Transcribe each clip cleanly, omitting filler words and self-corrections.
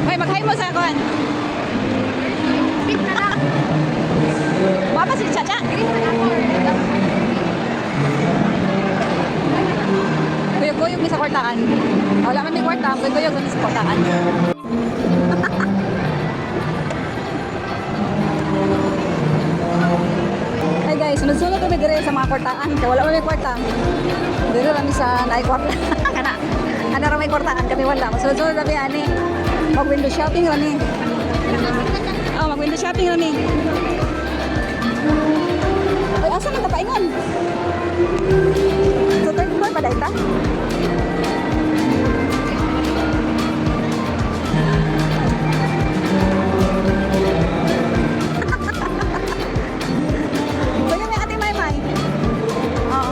May maghay mo sa akin. Bit na lang. Baba si Chacha. Kuyog-kuyog ni sa kwartaan. Wala man may kwartaan, kuyog-kuyog ni sa kwartaan. Hey guys, sunod-sunod kami dire sa mga kwartaan. Kaya wala man may kwartaan. Dire kami sa naay kwarta. Kana. Ano ra may kwartaan kami wala. Sunod-sunod kami ani. Mag-window shopping rani. Oh, mag-window shopping rani. Ay, asa man kapaingon? Sa third floor pa dahil ta? Sige, may ating may-may. Oo.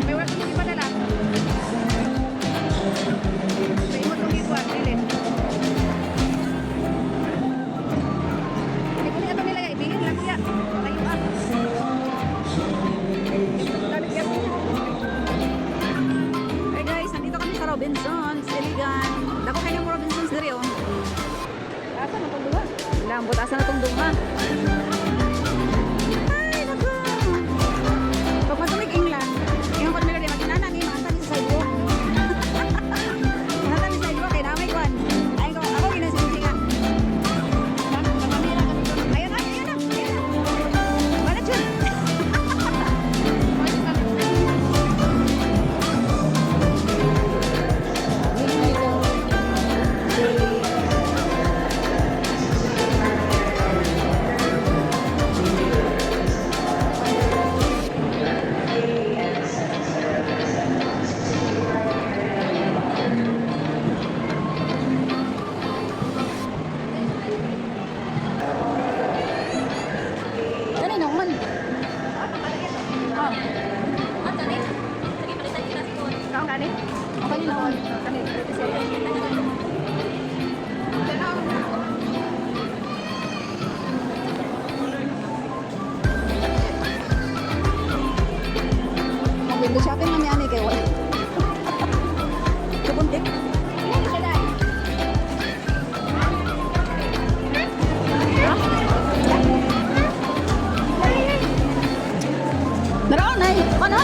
May wala kong ipadala. May imot kong ikuan, dilin. Hindi ko niya ito nilagay. Bigyan lang siya. Tayo ah. Dami siya. Hey guys, nandito kami sa Robinsons, Iligan. Dako kayo mo Robinsons diri oh. Asa na itong duwa? Lambot, asa na tong dunga? Ay, naku! Pag matumig England, yung pag nila di makinana ni mga tani sa sidewalk. Mga tani sa sidewalk, kaya namay kwan. Ay, ako ginasinsi nga. Namamira kami doon. Ayun na, ayun na, ayun na. Balat yun. Ganun naman. Ikaw gani? Okay naman. Kani. Mag-window shopping namin ani kay wala. Kabuntik. Naraon ay, ano?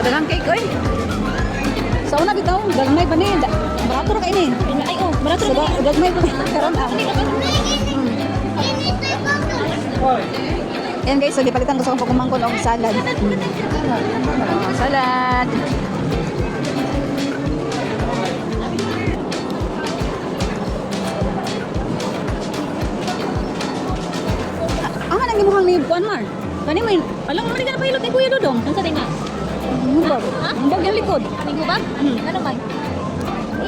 Dagang cake oy. Sa una bitaw, gagmay pa ni. Barato ra kay ni. Ay, oh, barato Sa gagmay pa karon ah. Yan guys, so gipalitan ko sa kong pagkumangkon og salad. Salad. Ang nang imuhang ni Buan Mar. Kani mo, alam mo rin ka na pahilot ni Kuya Dodong. Ano sa tinga? Hubag. Hubag yung likod. Aming hubag? Ano ba?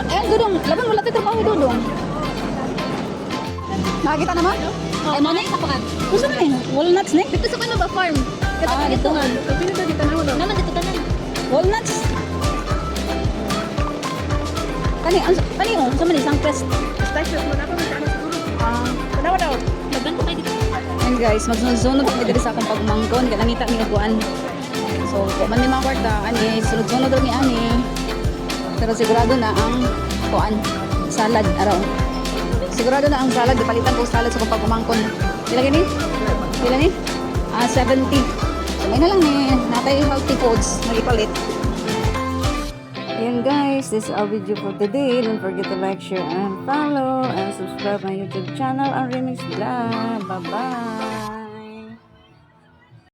Eh, Dodong, laban wala tayo trabaho Dodong. Nakakita naman? Ay, mo na Sa pakat. gusto mo na walnuts na Dito sa kano ba farm? Ah, Katapat dito. ituhan. Pino to dito na naman dito tanan. walnuts. Kani oh, sa man isang press. Station mo na pa ano siguro. Ah, Wala daw. Magban ko kayo dito. and guys, magsunod-sunod kami dito sa akong pagmangkon, kaya nangita ni upuan. So, kung man ni mga kwarta, ani, sunod-sunod rin ani. Pero sigurado na ang kuan, salad araw. Sigurado na ang salad, ipalitan ko salad sa akong pagmangkon. Kila gini? Kila ni? 70. So, may na lang ni, natay healthy foods, magipalit. Ayan guys, this is our video for today. Don't forget to like, share, and follow, and subscribe my YouTube channel, ang Remix Vlog. Bye-bye!